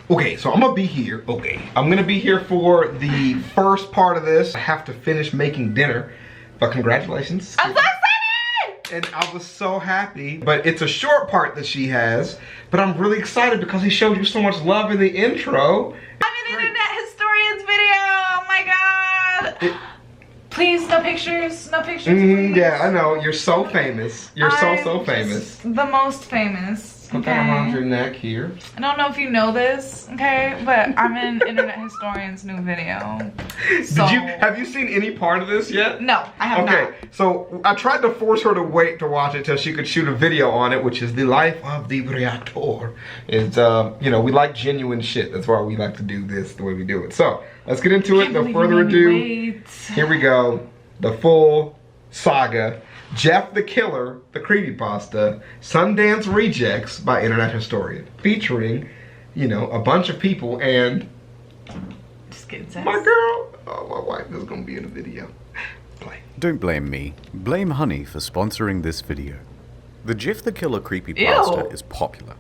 Okay, so I'm gonna be here. Okay, I'm gonna be here for the first part of this. I have to finish making dinner, but congratulations. I'm so excited! And I was so happy. But it's a short part that she has, but I'm really excited because he showed you so much love in the intro. I'm an internet historian's video. Oh my god. Please, no pictures. No pictures. Please. Yeah, I know. You're so famous. You're so famous. The most famous. Put that around your neck here. I don't know if you know this, okay, but I'm in Internet Historian's new video. So... Have you seen any part of this yet? No, I have not. Okay, so I tried to force her to wait to watch it till she could shoot a video on it, which is the life of the reactor. It's, you know, we like genuine shit. That's why we like to do this the way we do it. So, let's get into it. No further ado. Here we go. The full saga. Jeff the Killer, the creepypasta, Sundance Rejects by Internet Historian, featuring, you know, a bunch of people and SkittenSays. my girl. Oh, my wife is gonna be in the video. Play. Don't blame me. Blame Honey for sponsoring this video. The Jeff the Killer creepypasta is popular.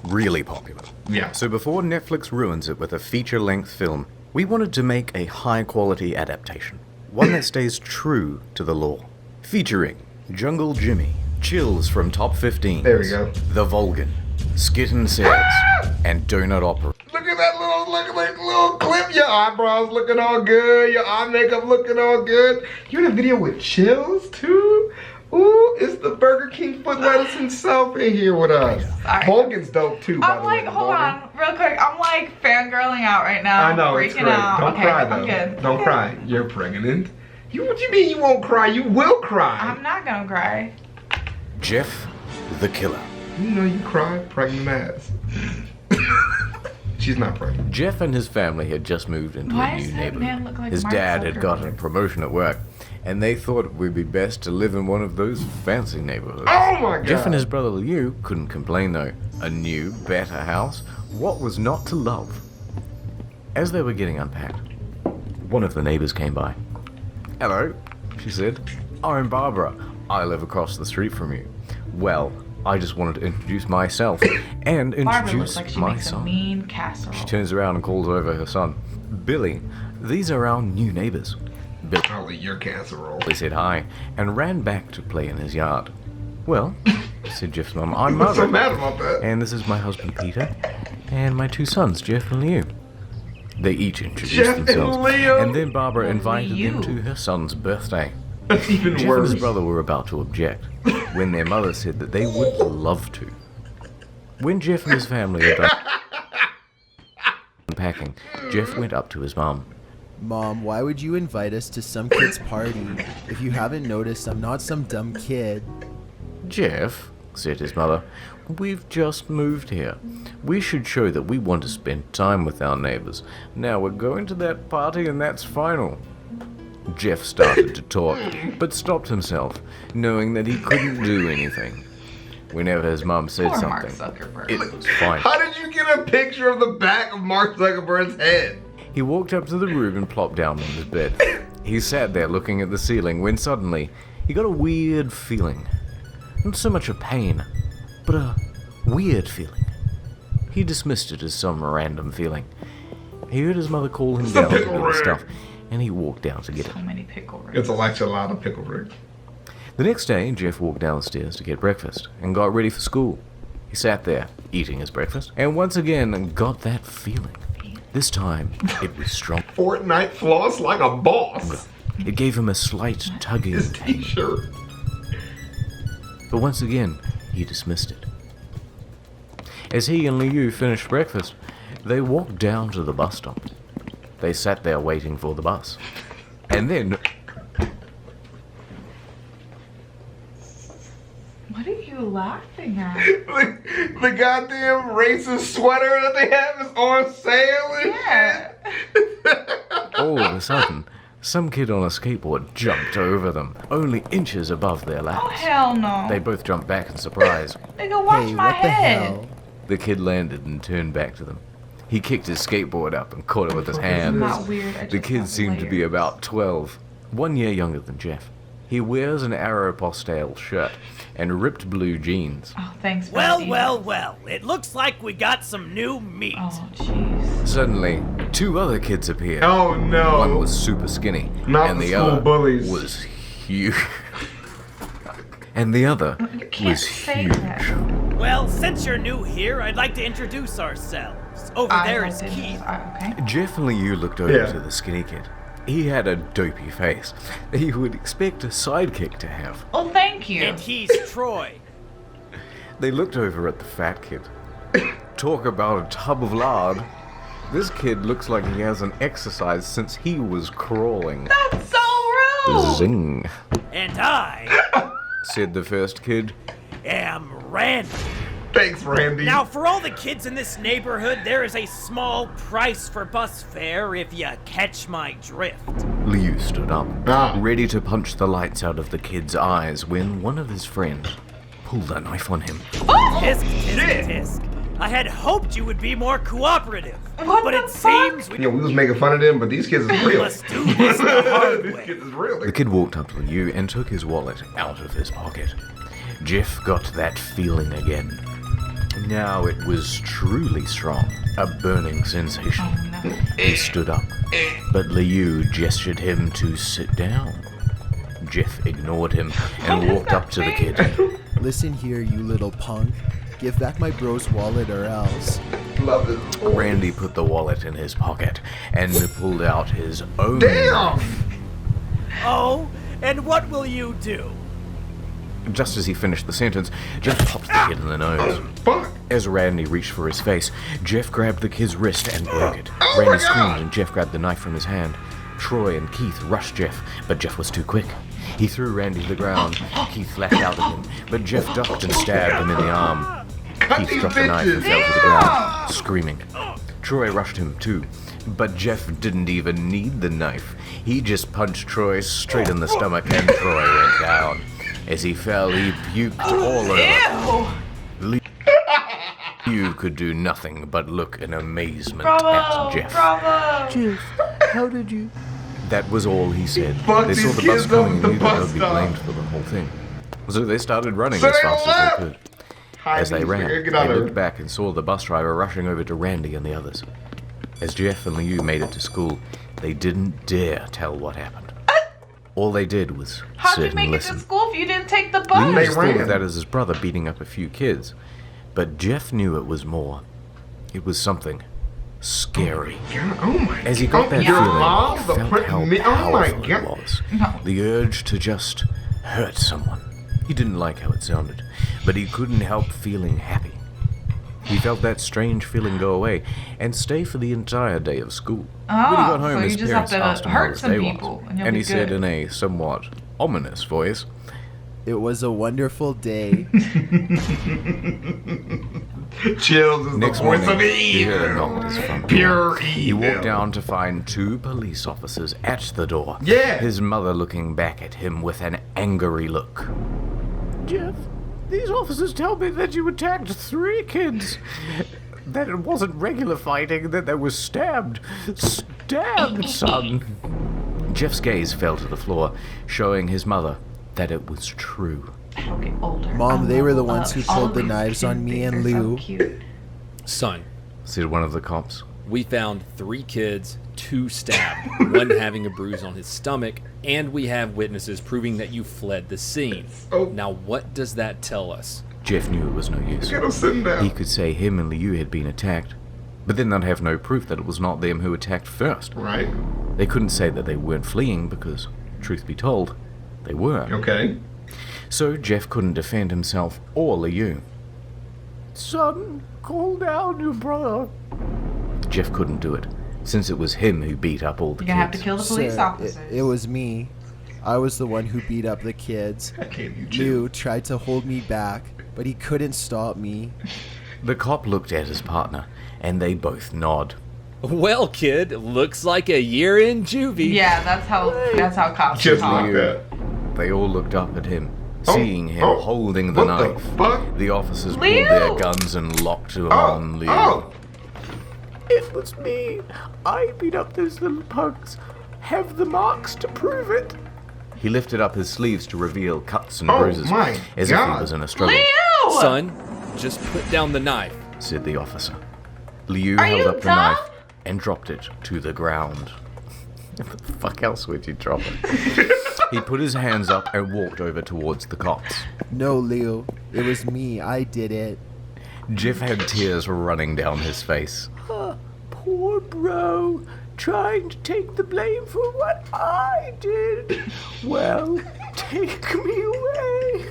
Really popular. Yeah. So before Netflix ruins it with a feature-length film, we wanted to make a high-quality adaptation. One that stays true to the lore. Featuring Jungle Jimmy, Chills from Top 15. There we go. The Vulcan, SkittenSays, and Donut Opera. Look at that little clip. Your eyebrows looking all good. Your eye makeup looking all good. You in a video with Chills too? Ooh, it's the Burger King foot lettuce himself in here with us. Sorry. Vulcan's dope too, by I'm the way. like, hold on, real quick. I'm like fangirling out right now. I know, it's freaking great. out. Don't Okay, cry though. I'm good. Don't cry. You're pregnant. What you mean you won't cry? You will cry. I'm not gonna cry. Jeff the Killer. You know you cry, pregnant ass. She's not pregnant. Jeff and his family had just moved into Why a does new that man neighborhood. look like His Mark dad had gotten a Zuckerberg? promotion at work, and they thought it would be best to live in one of those fancy neighborhoods. Oh my god. Jeff and his brother Liu couldn't complain though. A new, better house. What was not to love? As they were getting unpacked, one of the neighbors came by. Hello, she said. I'm Barbara. I live across the street from you. Well, I just wanted to introduce myself and Barbara introduce looks like she my makes a son. mean casserole. She turns around and calls over her son. Billy, these are our new neighbors. Probably your casserole. Billy said hi and ran back to play in his yard. Well, said Jeff's mum, I'm What's so Mother. mad about that? And this is my husband Peter and my two sons, Jeff and Liu. They each introduced Jeff and themselves. Leo? And then Barbara invited Liu. them to her son's birthday. That's even Jeff worse. and his brother were about to object when their mother said that they would love to. When Jeff and his family were done unpacking, Jeff went up to his mom. Mom, why would you invite us to some kid's party? If you haven't noticed, I'm not some dumb kid. Jeff, said his mother, we've just moved here. We should show that we want to spend time with our neighbors. Now we're going to that party and that's final. Jeff started to talk, but stopped himself, knowing that he couldn't do anything. Whenever his mom said Poor Mark something, Zuckerberg. it was fine. How did you get a picture of the back of Mark Zuckerberg's head? He walked up to the room and plopped down on his bed. He sat there looking at the ceiling when suddenly he got a weird feeling. Not so much a pain, but a weird feeling. He dismissed it as some random feeling. He heard his mother call him down to get his stuff, and he walked down to get it. So many pickle rings. It's a lot of pickle Rick. The next day, Jeff walked downstairs to get breakfast and got ready for school. He sat there, eating his breakfast, and once again got that feeling. This time, it was strong. Fortnite floss like a boss. It gave him a slight tugging His pain. t-shirt. But once again, he dismissed it. As he and Liu finished breakfast, they walked down to the bus stop. They sat there waiting for the bus. And then... What are you laughing at? The goddamn racist sweater that they have is on sale and Yeah. all of a sudden, some kid on a skateboard jumped over them, only inches above their Oh, laps. hell no. They both jumped back in surprise. Nigga, watch Hey, my what the head. hell? The kid landed and turned back to them. He kicked his skateboard up and caught it with his hand. Not weird. I The just kid got seemed to be layers. about 12, 1 year younger than Jeff. He wears an Aeropostale shirt and ripped blue jeans. Oh, thanks. for Well, the well, details. well. It looks like we got some new meat. Oh, jeez. Suddenly, two other kids appeared. Oh no. One was super skinny, Not and the the school other bullies. was huge. And the other You can't was say huge. that. Well, since you're new here, I'd like to introduce ourselves. Over there is Keith. Okay. Jeff and Liu looked over Yeah. to the skinny kid. He had a dopey face that you would expect a sidekick to have. Well, thank you. And he's Troy. They looked over at the fat kid. Talk about a tub of lard. This kid looks like he hasn't exercised since he was crawling. That's so rude. Zing, And I said the first kid. am Randy. Thanks, Randy. Now, for all the kids in this neighborhood, there is a small price for bus fare if you catch my drift. Liu stood up, Ah. ready to punch the lights out of the kid's eyes when one of his friends pulled a knife on him. Tisk, tisk, Shit. tisk. I had hoped you would be more cooperative. What but the it fuck? seems we You know, we was making fun of them, but these kids is real. must do this the hard These way. kids is real. The kid walked up to Liu and took his wallet out of his pocket. Jeff got that feeling again. Now it was truly strong, a burning sensation. Oh, no. He stood up, but Liu gestured him to sit down. Jeff ignored him and What walked does up to the that kid. Listen here, you little punk. Give back my bro's wallet or else. Love this. Randy put the wallet in his pocket and pulled out his own Damn! knife. Oh, and what will you do? Just as he finished the sentence, Jeff popped the kid in the nose. Fuck. As Randy reached for his face, Jeff grabbed the kid's wrist and broke it. Oh my Randy God. screamed and Jeff grabbed the knife from his hand. Troy and Keith rushed Jeff, but Jeff was too quick. He threw Randy to the ground. Keith lashed out at him, but Jeff ducked and stabbed him in the arm. Cut Keith these dropped the knife and bitches. fell to the ground, screaming. Troy rushed him too, but Jeff didn't even need the knife. He just punched Troy straight in the stomach and Troy went down. As he fell, he puked all over. Ew. You could do nothing but look in amazement Bravo. at Jeff. Bravo. Jeff, how did you? That was all he said. Fuck They saw these the bus kids coming up and the knew that bus they would be stop. blamed for the whole thing. So they started running So as they fast left. as they could. Hi, As they these ran, niggas, they get out of looked here. back and saw the bus driver rushing over to Randy and the others. As Jeff and Liu made it to school, they didn't dare tell what happened. All they did was How'd sit you make and it to listen. school if you didn't take the Liu bus? They just thought ran. of that as his brother beating up a few kids. But Jeff knew it was more. It was something scary. God, oh my As he got God. that Your feeling, mom, he the felt prick how me. Oh my powerful it God. was. No. The urge to just hurt someone. He didn't like how it sounded, but he couldn't help feeling happy. He felt that strange feeling go away and stay for the entire day of school. When he got home, so his you just parents have to asked him how hurt his some day people, was, and you'll and be he said good. in a somewhat ominous voice, It was a wonderful day. Chills is Next the voice morning, of he heard a evil. knock at his front door. Pure He evil. walked down to find two police officers at the door. Yeah. His mother looking back at him with an angry look. Jeff, these officers tell me that you attacked 3 kids. That it wasn't regular fighting, that they were stabbed. Stabbed, son. Jeff's gaze fell to the floor, showing his mother that it was true. I'll get older. Mom, I'll they were the level ones up. who All pulled the these knives on kids me think and they're so Lou. cute. Son, Said one of the cops. we found 3 kids, 2 stabbed, 1 having a bruise on his stomach, and we have witnesses proving that you fled the scene. Oh. Now, what does that tell us? Jeff knew it was no use. Get him sitting down. He could say him and Liu had been attacked, but then they'd have no proof that it was not them who attacked first. Right. They couldn't say that they weren't fleeing because, truth be told, they were. Okay. So Jeff couldn't defend himself or Liu. Son, call down your brother. Jeff couldn't do it, since it was him who beat up all the You're gonna have to kids. kill the police Sir, officers. it was me. I was the one who beat up the kids. I can't you chill. Lou tried to hold me back, but he couldn't stop me. The cop looked at his partner, and they both nod. Well, kid, looks like a year in juvie. Yeah, that's how cops Just talk. like that. They all looked up at him, Oh, seeing him oh, holding the what the knife. fuck? The officers pulled Liu! their guns and locked them Oh, on Liu. oh. It was me. I beat up those little punks. Have the marks to prove it. He lifted up his sleeves to reveal cuts and Oh bruises, my as if he God. was in a struggle, Liu! Son, just put down the knife. said the officer. Liu Are held you up the dumb? knife and dropped it to the ground. What the fuck else would you drop it? He put his hands up and walked over towards the cops. No, Leo. It was me. I did it. Jeff had tears running down his face. Poor bro, trying to take the blame for what I did. Well, take me away.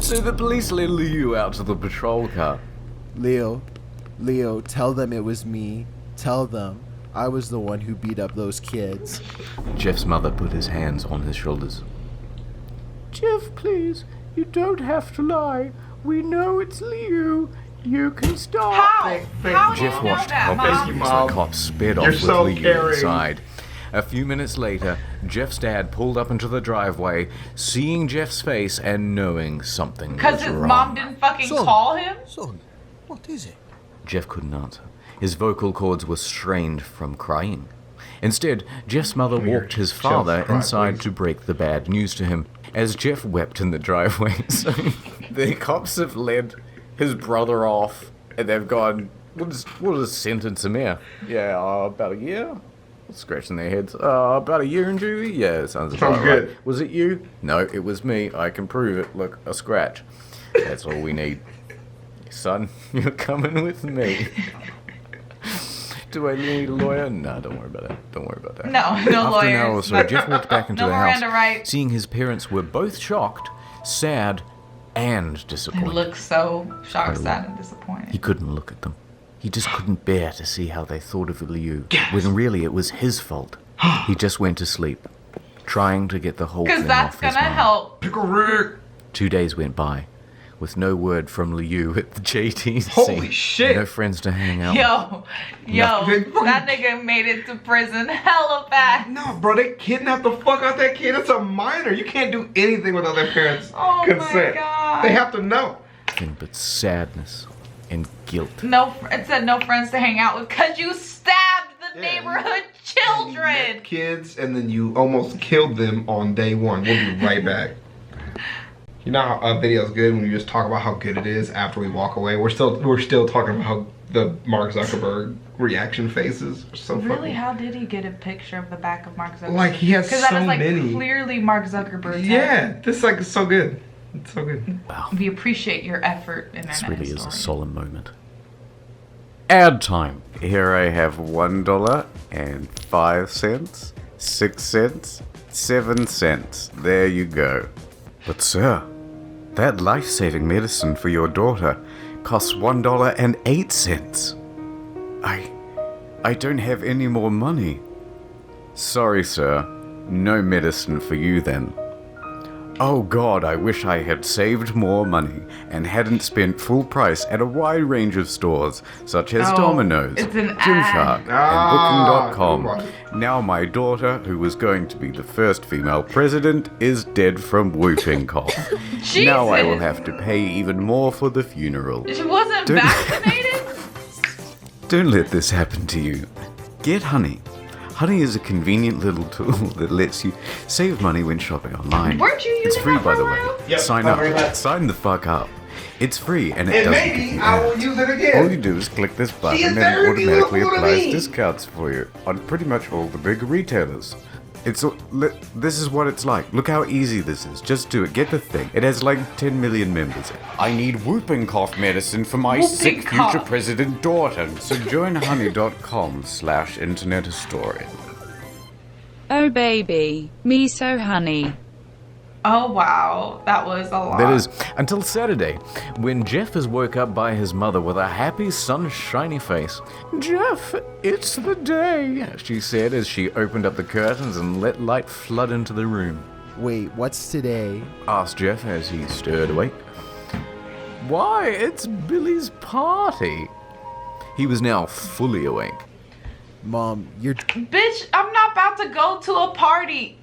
So the police led Liu out to the patrol car. Leo, tell them it was me. Tell them I was the one who beat up those kids. Jeff's mother put his hands on his shoulders. Jeff, please, you don't have to lie. We know it's Liu. You can stop. How? How do you Jeff know watched that, helplessly Mom? as Mom. the cops sped You're off with so Liu caring. inside. A few minutes later, Jeff's dad pulled up into the driveway, seeing Jeff's face and knowing something Because was his wrong. mom didn't fucking call him? Son, what is it? Jeff couldn't answer. His vocal cords were strained from crying. Instead, Jeff's mother walked his father cry, inside please. to break the bad news to him, as Jeff wept in the driveway. So the cops have led his brother off, and they've gone, we'll just sentence him here. Yeah, about a year? Scratching their heads. About a year in juvie? Yeah, sounds about Sounds right. good. Was it you? No, it was me. I can prove it. Look, a scratch. That's all we need. Son, you're coming with me. Do I need a lawyer? No, don't worry about it. Don't worry about that. No After lawyers. an hour or so, Jeff walked back into No the Miranda house, rights. seeing his parents were both shocked, sad, and He disappointed. looks so shocked, sad, and disappointed. He couldn't look at them. He just couldn't bear to see how they thought of Liu, when really it was his fault. He just went to sleep, trying to get the whole Because thing that's off his gonna mind. help. Pickle Rick. 2 days went by, with no word from Liu at the JTC. Holy shit. No friends to hang out with. Yo, Nothing. that nigga made it to prison hella fast. No, bro, they kidnapped the fuck out that kid. It's a minor. You can't do anything without their parents' Oh my consent. God. They have to know. Nothing but sadness and guilt. It said no friends to hang out with because you stabbed the Yeah, neighborhood You children. met kids, and then you almost killed them on day one. We'll be right back. You know how a video's good when you just talk about how good it is after we walk away. We're still talking about how the Mark Zuckerberg reaction faces are so Really? fucking. How did he get a picture of the back of Mark Zuckerberg? Like he has Because so that is like many. clearly Mark Zuckerberg. Yeah, this like is so good. It's so good. Wow, We appreciate your effort in this that really is a story. solemn moment. Ad time. Here I have $1 and 5 cents, 6 cents, 7 cents. There you go. But sir, that life-saving medicine for your daughter costs $1 and 8 cents. I don't have any more money. Sorry, sir. No medicine for you then. Oh God, I wish I had saved more money and hadn't spent full price at a wide range of stores such as Oh, Domino's, it's an Gymshark, and Ah, Booking.com. Now my daughter, who was going to be the first female president, is dead from whooping cough. Now I will Jesus. have to pay even more for the funeral. She wasn't Dude. vaccinated? Don't let this happen to you. Get Honey. Honey is a convenient little tool that lets you save money when shopping online. Weren't you It's using free, that by for the a way. while? Yep, Sign I'll up. bring that. Sign the fuck up. It's free, and it And doesn't give maybe you I will ads. use it again. All you do is click this button, and it very automatically beautiful to applies me. discounts for you on pretty much all the big retailers. This is what it's like. Look how easy this is. Just do it. Get the thing. It has like 10 million members. I need whooping cough medicine for my Whooping sick cough. future president daughter. So join honey.com/internet historian. Oh baby, me so honey. Oh wow, that was a lot. That is, until Saturday, when Jeff is woke up by his mother with a happy, sunshiny face. Jeff, it's the day, she said as she opened up the curtains and let light flood into the room. Wait, what's today? Asked Jeff as he stirred awake. Why, it's Billy's party. He was now fully awake. Mom, you're Bitch, I'm not about to go to a party.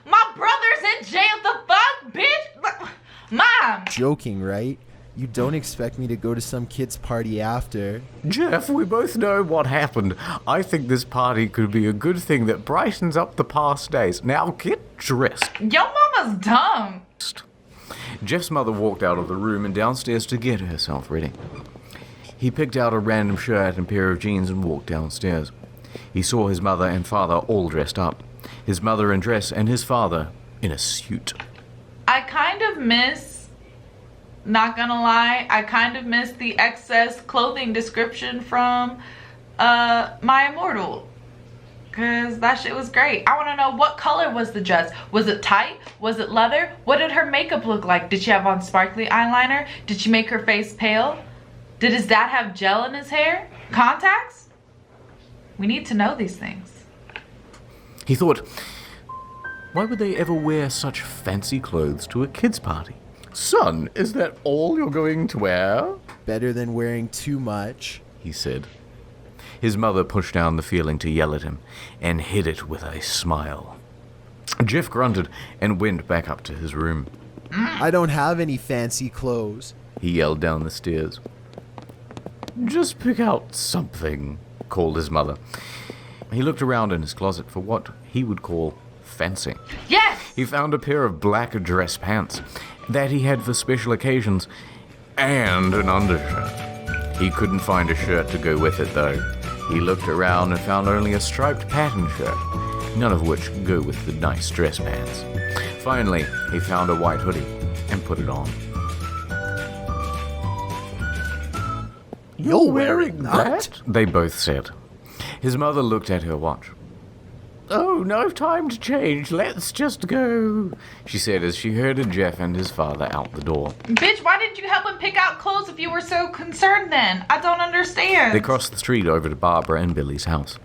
My brother's in jail. The fuck, bitch? Mom. joking, right? You don't expect me to go to some kid's party after. Jeff, we both know what happened. I think this party could be a good thing that brightens up the past days. Now get dressed. Yo mama's dumb. Jeff's mother walked out of the room and downstairs to get herself ready. He picked out a random shirt and pair of jeans and walked downstairs. He saw his mother and father all dressed up. His mother in dress and his father in a suit. I kind of miss, not gonna lie, I kind of miss the excess clothing description from My Immortal. Cause that shit was great. I wanna know, what color was the dress? Was it tight? Was it leather? What did her makeup look like? Did she have on sparkly eyeliner? Did she make her face pale? Did his dad have gel in his hair? Contacts? We need to know these things. He thought, why would they ever wear such fancy clothes to a kid's party? Son, is that all you're going to wear? Better than wearing too much, he said. His mother pushed down the feeling to yell at him and hid it with a smile. Jeff grunted and went back up to his room. I don't have any fancy clothes, he yelled down the stairs. Just pick out something, called his mother. He looked around in his closet for what he would call fancy. Yes! He found a pair of black dress pants that he had for special occasions and an undershirt. He couldn't find a shirt to go with it though. He looked around and found only a striped pattern shirt, none of which could go with the nice dress pants. Finally, he found a white hoodie and put it on. You're wearing that? They both said. His mother looked at her watch. Oh, no time to change. Let's just go, she said as she herded Jeff and his father out the door. Bitch, why didn't you help him pick out clothes if you were so concerned then? I don't understand. They crossed the street over to Barbara and Billy's house.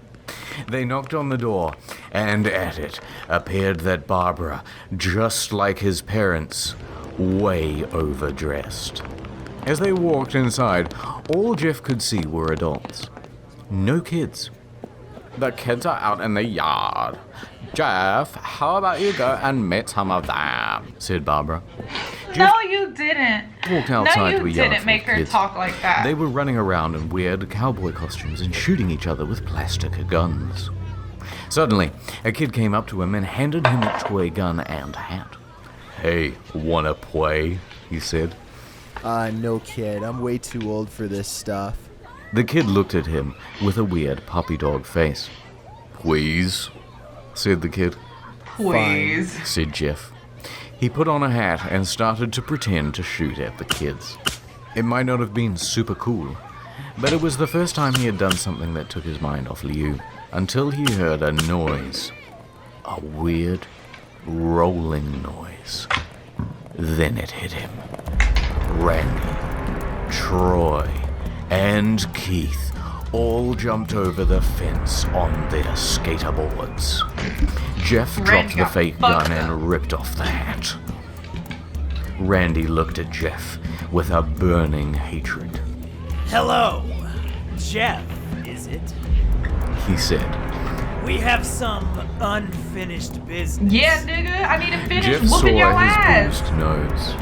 They knocked on the door, and at it appeared that Barbara, just like his parents, way overdressed. As they walked inside, all Jeff could see were adults. No kids. The kids are out in the yard. Jeff, how about you go and meet some of them, said Barbara. No, you didn't. Walked outside no, to a you yard didn't full make of her kids. talk like that. They were running around in weird cowboy costumes and shooting each other with plastic guns. Suddenly, a kid came up to him and handed him a toy gun and hat. Hey, wanna play? He said. No kid, I'm way too old for this stuff. The kid looked at him with a weird puppy dog face. Please, said the kid. Please. Said Jeff. He put on a hat and started to pretend to shoot at the kids. It might not have been super cool, but it was the first time he had done something that took his mind off Liu, until he heard a noise. A weird, rolling noise. Then it hit him. Randy, Troy, and Keith all jumped over the fence on their skateboards. Jeff dropped the fake gun and ripped off the hat. Randy looked at Jeff with a burning hatred. Hello, Jeff, is it? He said. We have some unfinished business. Yeah, nigga, I need to finish Jeff saw whooping your his ass. bruised nose.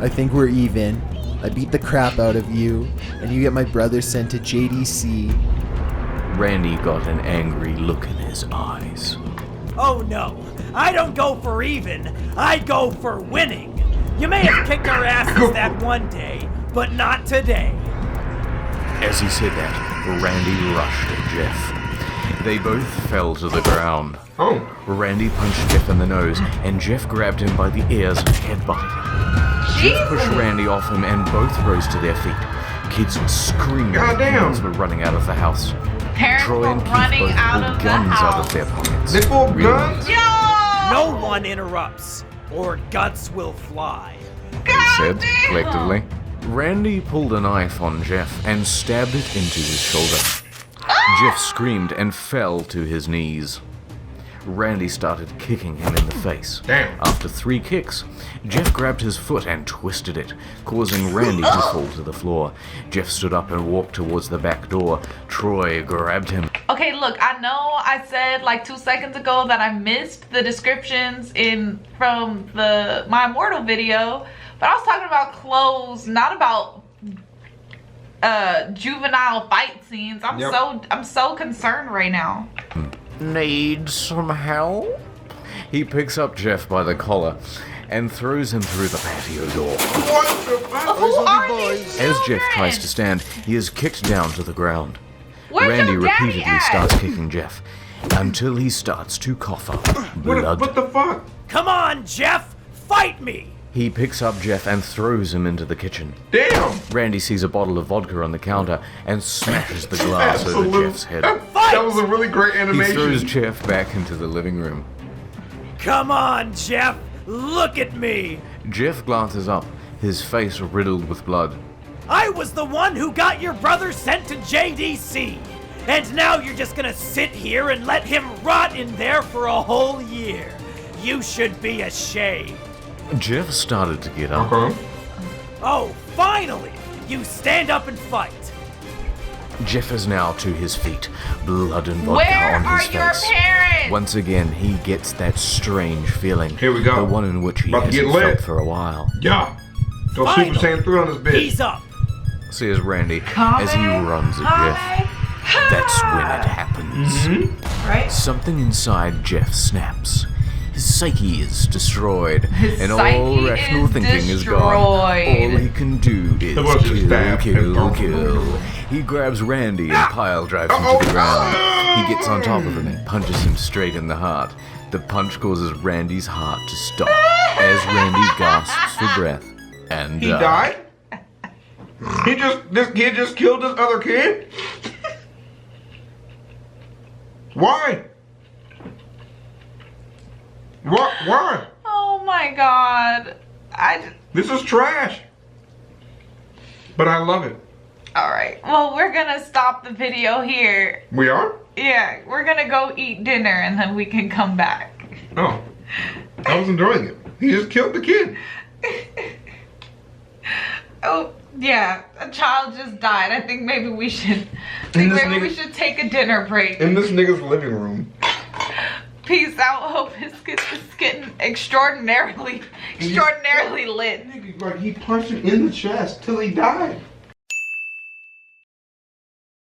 I think we're even. I beat the crap out of you, and you get my brother sent to JDC. Randy got an angry look in his eyes. Oh no, I don't go for even, I go for winning. You may have kicked our asses that one day, but not today. As he said that, Randy rushed at Jeff. They both fell to the ground. Oh. Randy punched Jeff in the nose, and Jeff grabbed him by the ears and headbutted him. Jeff pushed Randy off him, and both rose to their feet. Kids screamed. Goddamn. Parents were running out of the house. Parents Troy were and Keith running both out pulled of the guns out of house. their pockets. They pulled Real guns? Yo! No one interrupts, or guts will fly. He said, Goddamn. collectively. Randy pulled a knife on Jeff and stabbed it into his shoulder. Jeff screamed and fell to his knees. Randy started kicking him in the face. Damn. After 3 kicks, Jeff grabbed his foot and twisted it, causing Randy to fall to the floor. Jeff stood up and walked towards the back door. Troy grabbed him. Okay, look, I know I said like 2 seconds ago that I missed the descriptions from the My Immortal video, But I was talking about clothes, not about juvenile fight scenes. I'm so concerned right now. Need some help? He picks up Jeff by the collar and throws him through the patio door. What the fuck? Who are these As Jeff children? tries to stand, he is kicked down to the ground. Where's Randy your daddy repeatedly at? starts kicking Jeff until he starts to cough up blood. What the fuck? Come on, Jeff! Fight me! He picks up Jeff and throws him into the kitchen. Damn! Randy sees a bottle of vodka on the counter and smashes the glass over Jeff's head. That was a really great He animation. throws Jeff back into the living room. Come on, Jeff! Look at me! Jeff glances up, his face riddled with blood. I was the one who got your brother sent to JDC! And now you're just gonna sit here and let him rot in there for a whole year! You should be ashamed! Jeff started to get up. Okay. Oh, finally! You stand up and fight! Jeff is now to his feet, blood and vodka Where on are his your face. parents? Once again, he gets that strange feeling. Here we go. The one in which he About to hasn't get lit. felt for a while. Yeah. Go Finally. Super Saiyan 3 on this bitch. He's up! Says Randy as he runs at Jeff. That's when it happens. Right? Something inside Jeff snaps. His psyche is destroyed, His and all psyche rational is thinking is gone. All destroyed. he can do is The bush is kill, stabbed kill, and kill. He grabs Randy and pile drives him to the ground. He gets on top of him and punches him straight in the heart. The punch causes Randy's heart to stop as Randy gasps for breath and He died? This kid just killed this other kid? Why? Why? Oh my god. This is trash. But I love it. Alright. Well, we're gonna stop the video here. We are? Yeah, we're gonna go eat dinner and then we can come back. Oh. I was enjoying it. He just killed the kid. Oh, yeah. A child just died. I think maybe we should we should take a dinner break. In this nigga's living room. Peace out. Hope it's getting extraordinarily lit. Like he punched him in the chest till he died.